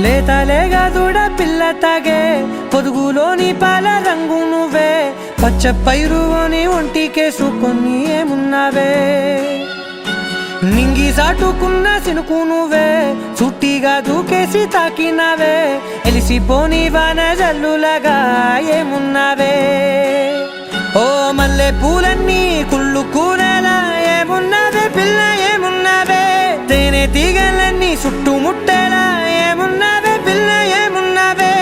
లేతలేగా దూడ పిల్ల తాగే పొదుగులోని పాల రంగు నువ్వే పచ్చ పైరుని ఒంటికేసుకొని ఏమున్నావే నింగి సాటుకున్న సినుకు నువ్వే చుట్టిగా దూకేసి తాకినావే ఎలిసిపోని వాన జల్లులాగా ఏమున్నావే ఓ మల్లె పూలన్నీ కుళ్ళు కూరలా ఏమున్నావే పిల్ల ఏమున్నావే తేనె తీగలన్నీ చుట్టుముట్టేలా ఏమున్నావే పిల్ల ఏమున్నావే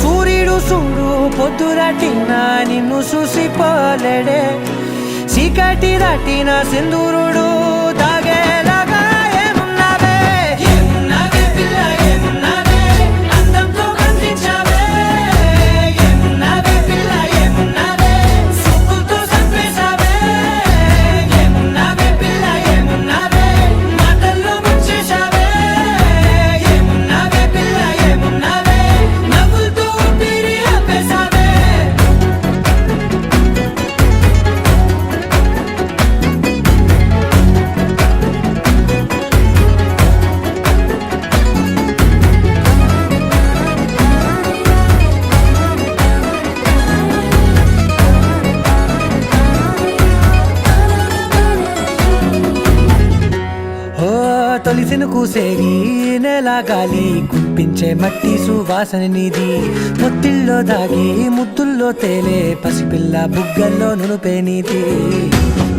సూర్యుడు చూడు పొద్దురాటిన నిన్ను చూసిపోలేడే చీకటి దాటిన సింధూరుడు తాగేలాగా ఏమున్నావే ఏమున్నావే పిల్ల ఏమున్నావే అందంతో కనిపించావే ఏమున్నావే పిల్ల ఏమున్నావే సుక్కుతో సంపేశావే ఏమున్నావే పిల్ల ఏమున్నావే మాటల్లో ముంచేశావే ఏమున్నావే పిల్ల ఏమున్నావే నవ్వులతో ఊపిరి ఆపేశావే తొలిసిన కూసేగి నెల గాలి కుప్పించే మట్టి సువాసన నీది ముత్తిల్లో దాగి ముద్దుల్లో తేలే పసిపిల్ల బుగ్గల్లో నునుపే నీది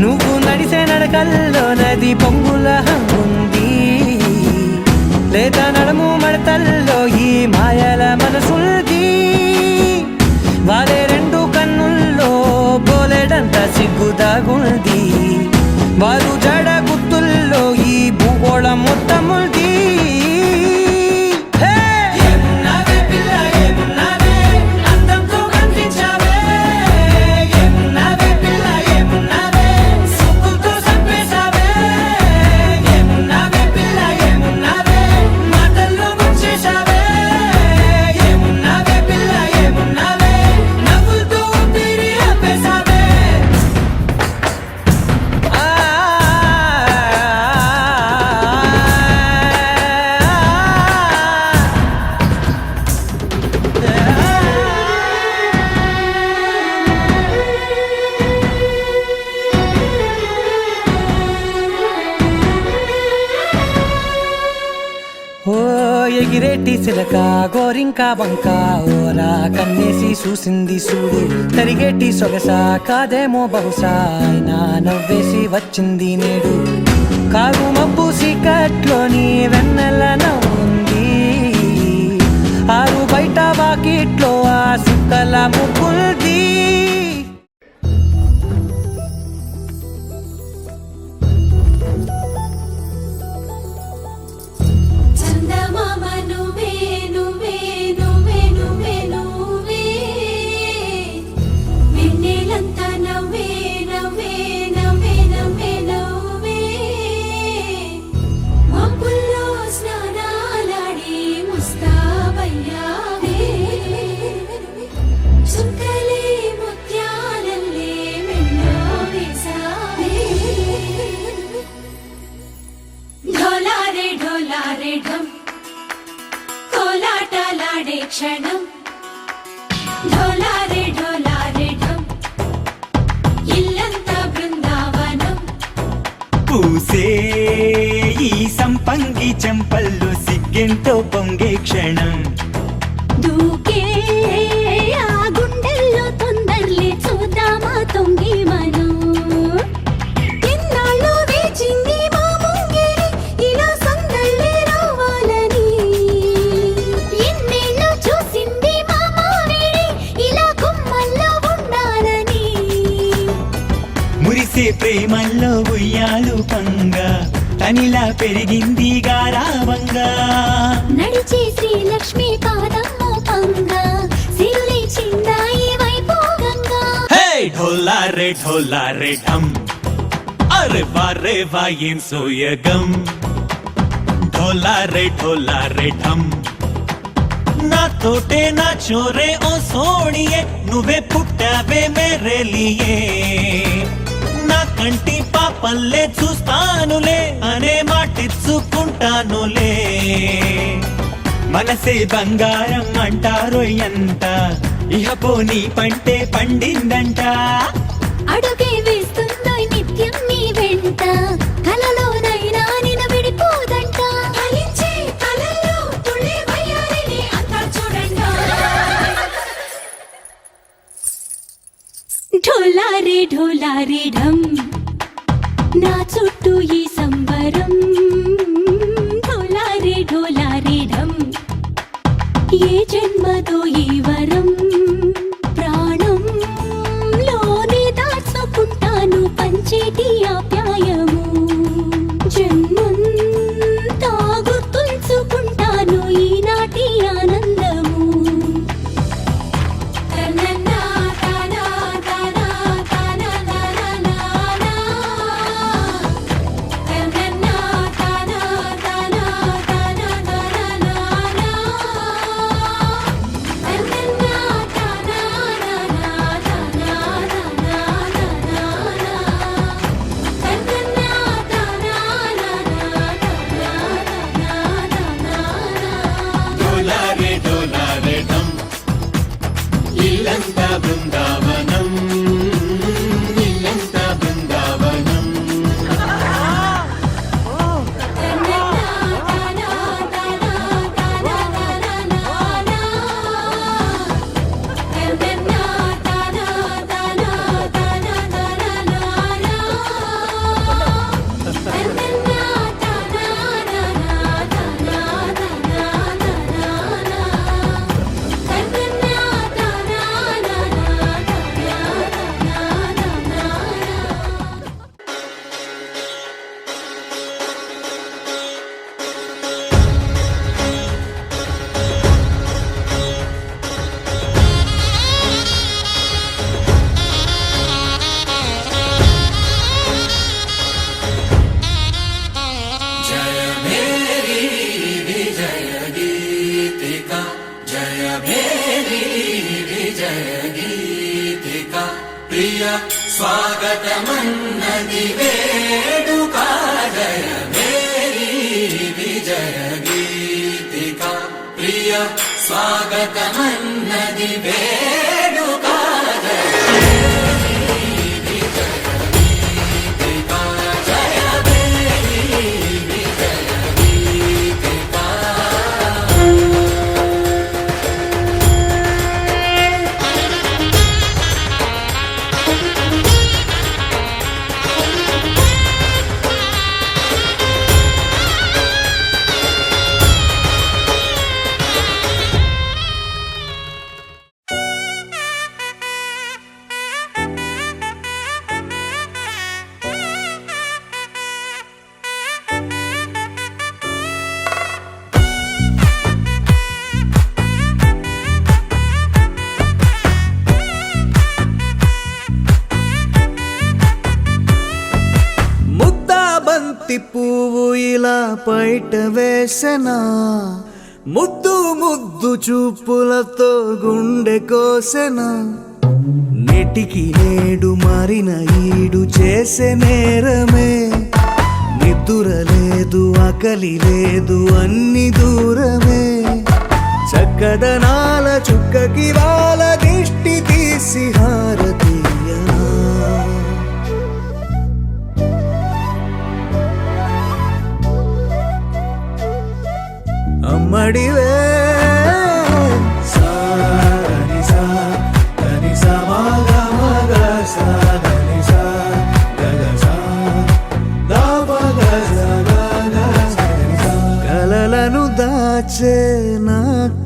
నువ్వు నడిసే నడకల్లో నది పొంగుల హంగుంది లేదా నడుము మడతల్లో ఈ మాయల మనసుల్ది వారే రెండు కన్నుల్లో బోలెడంత సిగ్గుదాగుంది వారు జడ గుత్తుల్లో ఈ భూగోళం మొత్తముల్ది ఏమున్నావే పిల్ల ఏమున్నావే అందంతో కనిపించావే ఏమున్నావే పిల్ల ఏమున్నావే సుక్కుతో సంపేశావే ఏమున్నావే పిల్ల ఏమున్నావే మాటల్లో ముంచేశావే ఏమున్నావే పిల్ల ఏమున్నావే నవ్వులతో ఊపిరి ఆపేశావే ఓ ఎగిరేటి సిలక గోరింక వంక ఓరా కన్నేసి చూసింది చూడు తరిగేటి సొగస కాదేమో బహుశా అయినా నవ్వేసి వచ్చింది నేడు కారు మబ్బు సీకట్లోని వెన్నెల నవ్వుంది ఆరు బయట వాకిట్లో ఆ సుక్కల ముగ్గుల్ది క్షణం ఢోలారే ఢోలారే ఢం ఇల్లంతా బృందావనం పూసే ఈ సంపంగి చెంపల్లో సిగ్గెంతో పొంగే క్షణం దూకే ఆ గుండెల్లో తొందరలే చూద్దామా తొంగి మనం ఎన్నాళ్ళు వేచింది మా ముంగిరి ఇలా సందళ్ళే రావాలని ఎన్నేళ్ళు చూసింది మా మావిడి ఇలా గుమ్మల్లో ఉండాలని మురిసే ప్రేమల్లో ఉయ్యాలు పంగా తనిలా పెరిగింది గారావంగా నడిచే శ్రీలక్ష్మి పాదమ్మో పంగా సిరులే చిందాయి వైభోగంగా హే ఢోలారే ఢోలారే ఢం అరే వారే వాయిన్ సోయగం ఢోలారే ఢోలారే ఢం నా తోటే నా చోరే ఓ సోణియే నువ్వే పుట్టావే మేరే లియే నా కంటి పాపల్లే చూస్తానులే అనే మాటిచ్చుకుంటానులే మనసే బంగారం అంటారో ఎంత, ఇహ పోనీ పంటే పండిందంట. అడుగే వేస్తుందో నిత్యం నీ వెంట, కలలోనైనా నిన విడిపోదంట. ఫలించే కలల్లో తుళ్ళే వయ్యారిని అంతా చూడండా. ఢోలారే ఢోలారే ఢమ్, నా చుట్టూ ఈ సంబరం. ఢోలారే ఢోలారే ఢమ్, ఏ జన్మదో ఈ వరం. ప్రాణం లోనే దాచుకుంటాను పంచేటి ఆప్యాయము. జన్మంతా గుర్తుంచుకుంటాను ఈనాటి ఆనందము. తననా తనా తనా తనా తనా తననా తనా తనా తనా తనా డోలారే డోలారే ఢమ్, ఇల్లంతా బృందావనం, ఇల్లంతా బృందావనం. ప్రియ స్వాగతమన్నది వేడుక, జయ మేరీ విజయ గీతిక. ప్రియ స్వాగతమన్నది వేడుక, జయ మేరీ విజయ గీతిక. జయ మేరీ విజయ గీతిక. పువ్వు ఇలా పైట వేసెనా, ముద్దు ముద్దు చూపులతో గుండె కోసెనా. నెటికి నేడు మారిన ఈడు చేసే నేరమే, నిద్దుర లేదు ఆకలి లేదు అన్ని దూరమే. చక్కదనాల చుక్కకి వాళ్ళ దిష్టి తీసి హారతీయనా. అమ్మడివే సాని సా దని సా మగ మగ సా దని సా గగ సా దా పగ సా గగ సా. కలలను దాచే నా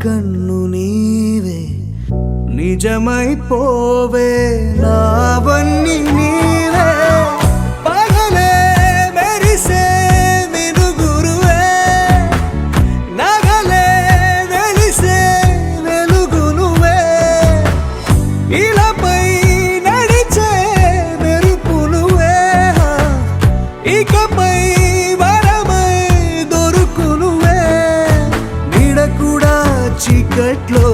కన్ను నీవే, నిజమైపోవే నావన్నీ నీవే. పగలే మెరిసే మినుగురువే, నగలే వెలిసే వెలుగు నువ్వే. ఇలాపై నడిచే మెరుపు నువ్వే, ఇకపై వరమై దొరుకు నువ్వే. నీడ కూడా చీకట్లో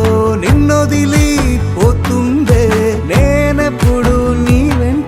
నిన్నొదిలి పోతుందే, నేనెప్పుడు నీ వెంట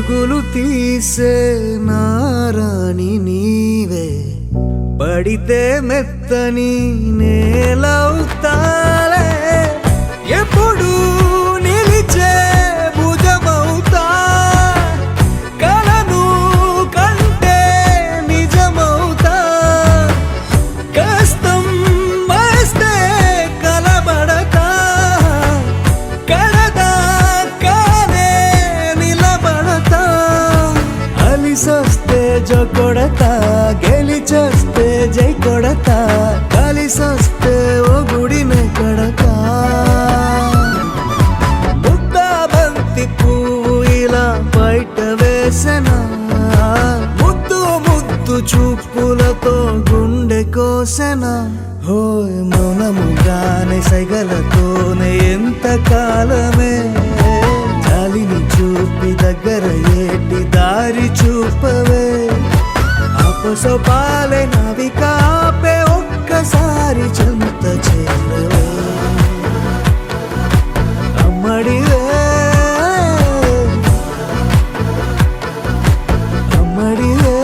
పరుగులు తీసే నారాణి నీవే, పడితే మెత్తని నేలవుతాలే, ఎప్పుడు నిలిచే భుజమవుతా, కలను కంటే నిజమవుతా, కష్టం వస్తే కలబడతా, కడదాకానే నిలబడతా, అలిసొస్తే జో కొడతా, గెలిచొస్తే జై కొడతా, కలిసొస్తే ఓ గుడినే కడతా. ముద్దా బంతి పువ్వు ఇలా బయట వేసెనా, ముద్దు ముద్దు చూపులతో గుండె కోసెనా, హోయ్ మౌనముగానే సైగలతోనే ఎంత కాలమే, జాలిని చూపి దగ్గర ఏటి దారి చూపవే, అపసోపాలే నవికాపే ఒక్కసారి చెంత చేరవే, అమ్మడివే అమ్మడివే.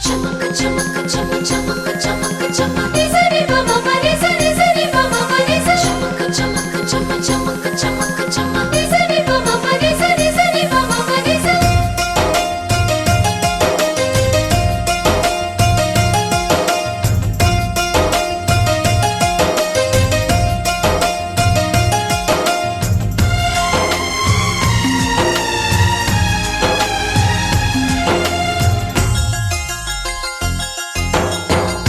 చమక చమక చమ చమక చమక చమ నిజరి మమ మరి సరి సరి మమ మరి చమక చమక చమ చమక చమక చమ నిజరి మమ మరి సరి సరి మమ మరి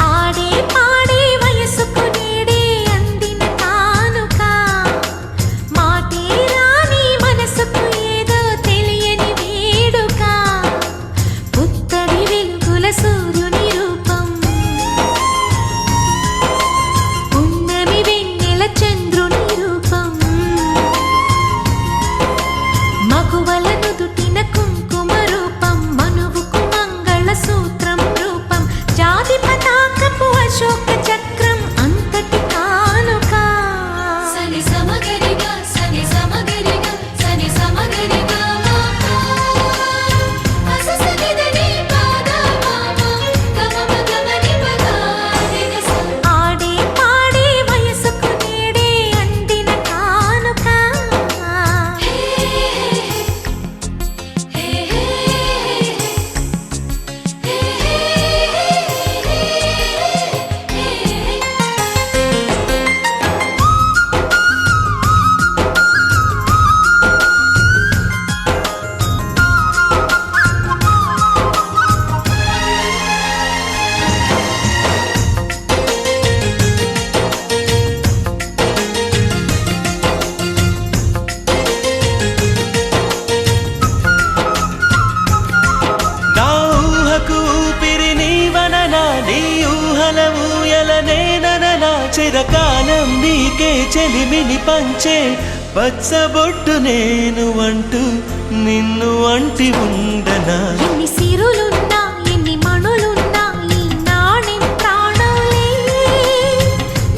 ఆడే పాడే వయసుకు నేడే అందిన కానుక, మాటే రాని మనసుకు ఏదో తెలియని వేడుక, పుత్తడి వెలుగుల సూర్యుని రూపం, పున్నమి వెన్నెల చంద్రుని రూపం, మగువల నుదుటిన కుంకుమ రూపం, మనువుకు మంగళ సూత్రం రూపం, జాతి పతాకపు అశోక చక్రం అంతటి కానుక. సని సమగరిగా సని సమగరిగా సని సమగరిగా ఆడే పాడే వయసుకు నేడే అందిన కానుక. నా ఊహకు ఊపిరి నీవననా, నీ ఊహల ఊయల నేనననా, చిరకాలం నీకే చెలిమిని పంచే పచ్చబొట్టు నేను అంటూ నిన్ను అంటి ఉండనా. ఎన్ని సిరులున్నా ఎన్ని మణులున్నా ఈ నాణెం ప్రాణంలే,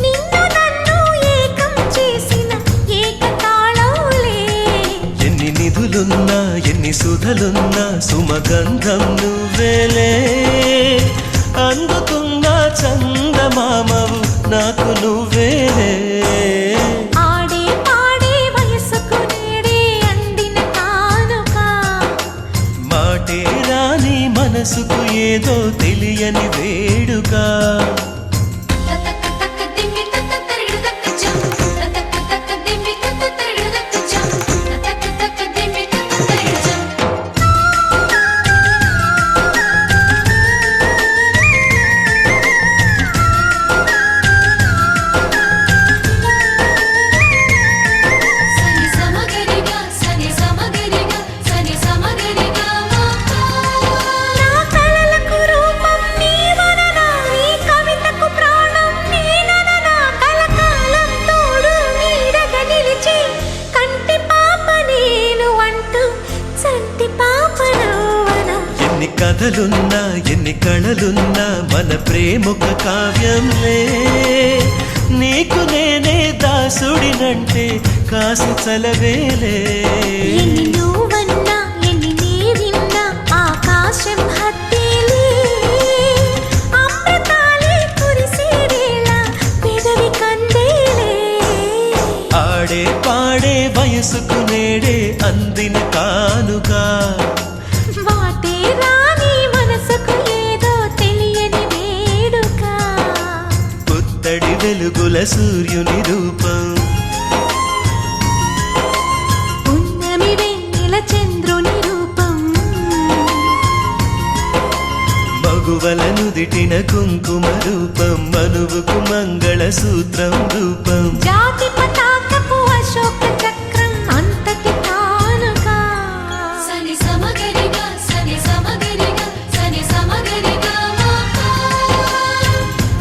నిన్ను నన్ను ఏకం చేసిన ఏకతాళంలే, ఎన్ని నిధులున్నా ఎన్ని సుధలున్నా సుమగంధం నువ్వేలే, అందుతున్న చందమామవు నాకు నువ్వేలే. ఆడే పాడే వయసుకు నేడే అందిన కానుక. మాటే రాని మనసుకు ఏదో తెలియని వేడుక. తతక తక దిమ్మి తత తరిడు తక చం, తతక తక దిమ్మి తత తరిడు తక చం, తతక తక దిమ్మి తత తరిడు చం. సని సమగరిగా సని సమగరిగా సని సమగరిగా మా కథలున్నా ఎన్ని కళలున్నా మన ప్రేమొక కావ్యంలే నీకు నేనే దాసుడినంటే కాసి చలవేలే ఎన్ని నువ్వన్నా ఎన్ని నీవిన్నా ఆకాశం హత్తేలే అమృతాలే కురిసే వేళ పెదవి కందేలే ఆడే పాడే వయసుకు నేడే అందిన కానుగా వాటే రాని మనసుకు ఏదో తెలియని వేడుక పుత్తడి వెలుగుల సూర్యుని రూపం ఉన్నమి వెన్నెల చంద్రుని రూపం మగువల నుదిటిన కుంకుమ రూపం మనువుకు మంగళ సూత్రం రూపం జాతి పతాకపు అశోక చక్రం అంతటి కానుక సని సమగరిగా సని సమగరిగా సని సమగరిగా మాపా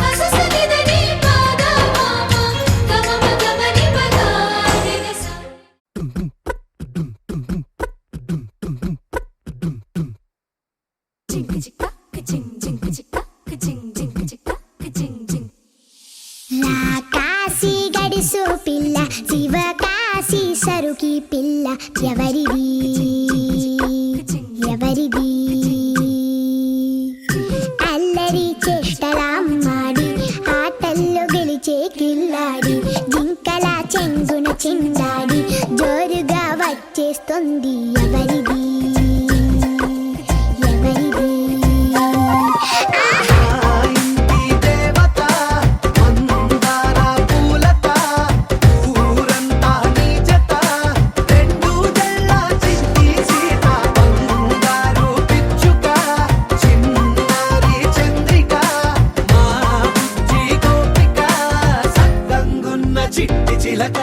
అససనిదని పాదా మామా గమమ గమని పదా నిరస జింగ్ జిక్క జింగ్ జింగ్ జిక్క జింగ్ జింగ్ జిక్క జింగ్ జింగ్ నా కాశీ గడిసు పిల్ల శివ కాశీ సరుకి పిల్ల ఎవరిది ఎవరిది అల్లరి చేష్టలామ్మాడి ఆటల్లో గెలిచే కిల్లాడి జింకల చెంగున చిందాడి జోరుగా వచ్చేస్తుంది ఎవరిది ఎవరిది ఆ ఇంటి దేవత మందార పూలత ఊరంతా నీ జత రెండు జల్ల చిట్టి సీత బంగారు పిచ్చుక చిన్నారి చంద్రిక మా బుజ్జి గోపిక సక్కంగున్న చిట్టి చిలక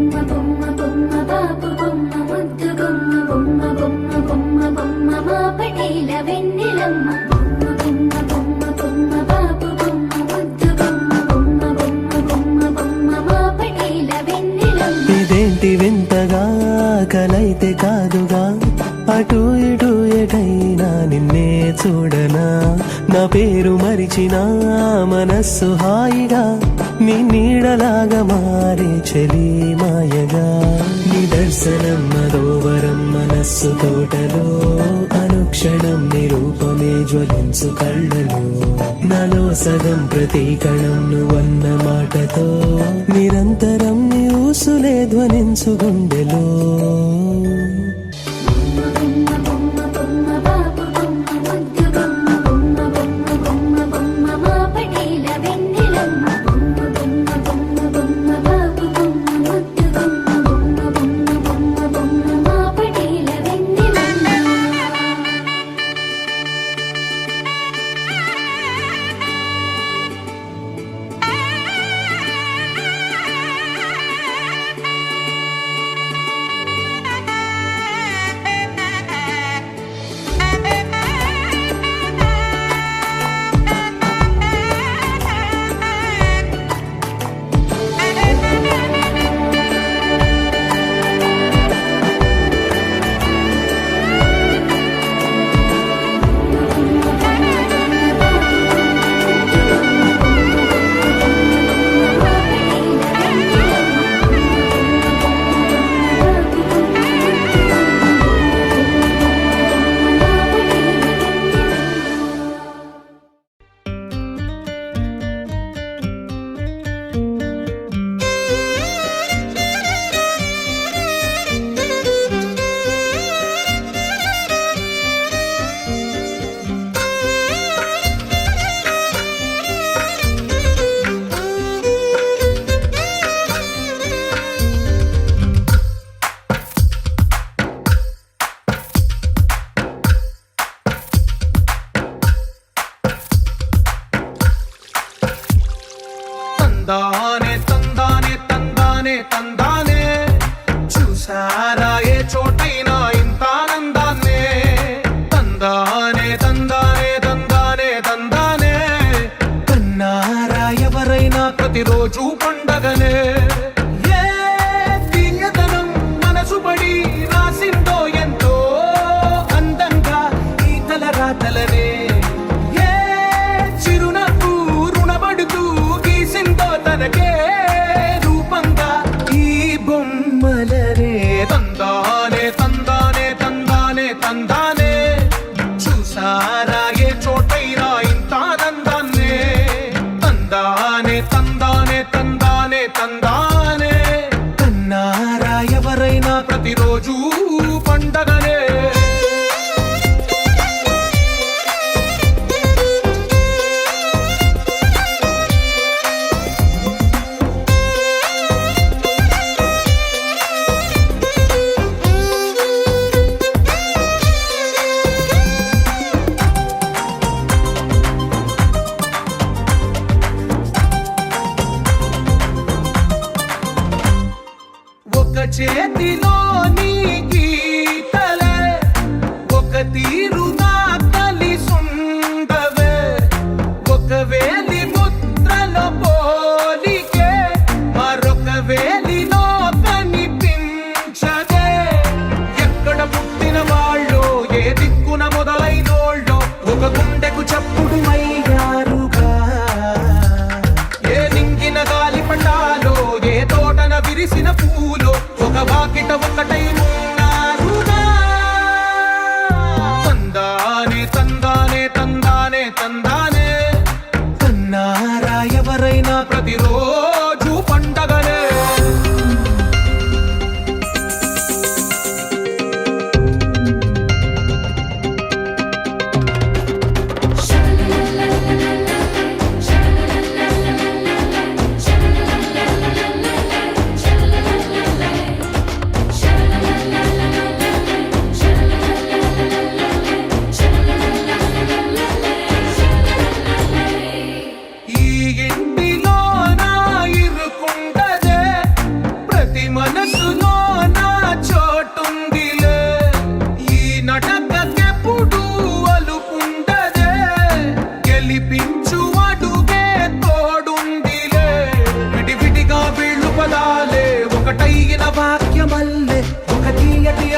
బొమ్మ బొమ్మ బొమ్మ బాబు బొమ్మ ముద్దు బొమ్మ బొమ్మ బొమ్మ బొమ్మ బొమ్మ మా పటేల వెన్నెలమ్మ బొమ్మ బొమ్మ బొమ్మ బొమ్మ బాబు బొమ్మ ముద్దు బొమ్మ బొమ్మ బొమ్మ బొమ్మ బొమ్మ మా పటేల వెన్నెలమ్మ. ఇదేంటి వింతగా కలైతే కాదుగా అటు ఇటు ఎటైనా నిన్నే చూడనా నా పేరు మరిచినా మనస్సు హాయిగా నీ నీడలాగా మారే చలి మాయగా నీ దర్శనం మరోవరం మనస్సు తోటలో అనుక్షణం నిరూపమే జ్వలించు కళ్ళలో నాలో సగం ప్రతీకణం నువ్వన్న మాటతో నిరంతరం నీ ఊసులే ధ్వనించు గుండెలో. బొమ్మ బొమ్మ బొమ్మ బాబు బొమ్మ ముద్దు బొమ్మ బొమ్మ బొమ్మ బొమ్మ బొమ్మ మా పటేల వెన్నెలమ్మ బొమ్మ బొమ్మ బొమ్మ బాబు బొమ్మ ముద్దు బొమ్మ బొమ్మ బొమ్మ బొమ్మ బొమ్మ మా పటేల వెన్నెలమ్మ.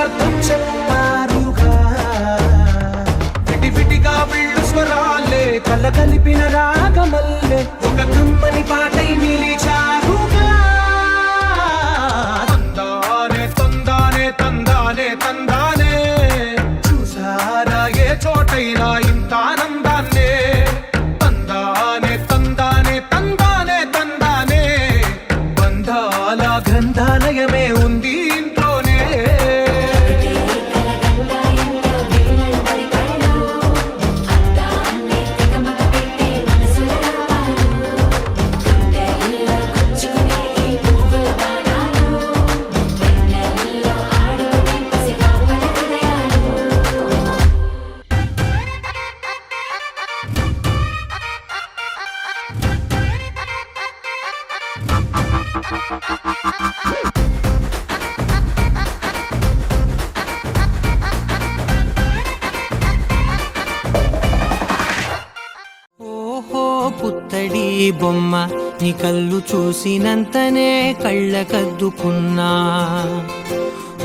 అర్థం చెప్తారుగా విటివిటిగా వీళ్ళు స్వరాలే కల కలిపిన రాగమల్లే ఒక కమ్మని పాటై నిలిచారుగా తందానే తందానే తందానే తందానే చూసారా ఏ చోటైనా ఇంత ఆనందాన్నే తందానే తందానే తందానే తందానే బంధాల గ్రంథాలయమే ఉంది ఇంట్లోనే ఓహో పుత్తడి బొమ్మ నీ కళ్ళు చూసినంతనే కళ్ళకద్దుకున్నా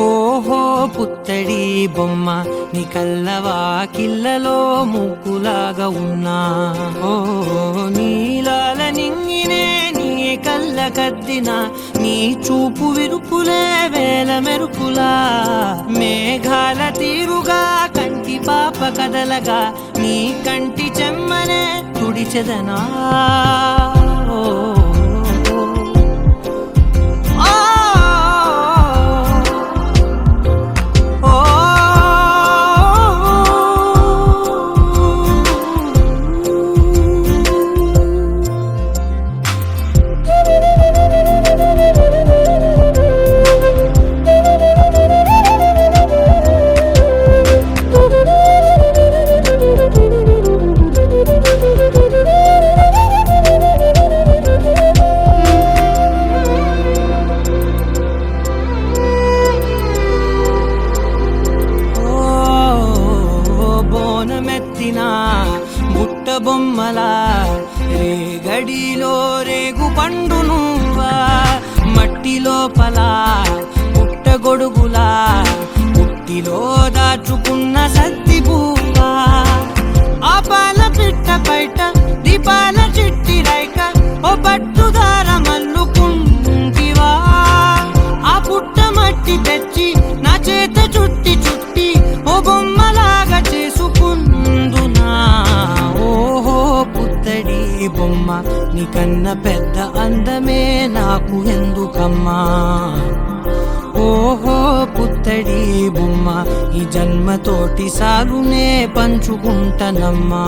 ఓహో పుత్తడి బొమ్మ నీ కళ్ళవాకిళ్ళలో మూకులాగా ఉన్నా ఓ నీలాల నింగినే నీ కళ్ళకద్దిన నీ చూపు విరుపులే వేల మెరుపులా మేఘాల తీరుగా కంటి పాప కదలగా నీ కంటి చెమ్మనే తుడిచెదనా ఓ బుట్ట బొమ్మలా రేగడిలో రేగు పండు నువ్వా మట్టి లోపల పుట్ట గొడుగులా పుట్టిలో దాచుకున్న సత్తి పువ్వా ఆ పాల పిట్ట బయట దీపాల చిట్టి రైక ఓ పట్టుదార మల్లుకుంటివా ఆ పుట్ట మట్టి తెచ్చి నా చేత చుట్టి చుట్టి ఓ బొమ్మలాగా చేసుకుందునా ఓహో పుత్తడి బొమ్మ నీకన్నా పెద్ద అందమే నాకు ఎందుకమ్మా ఓహో పుత్తడి బొమ్మ ఈ జన్మతోటి సాగునే పంచుకుంటానమ్మా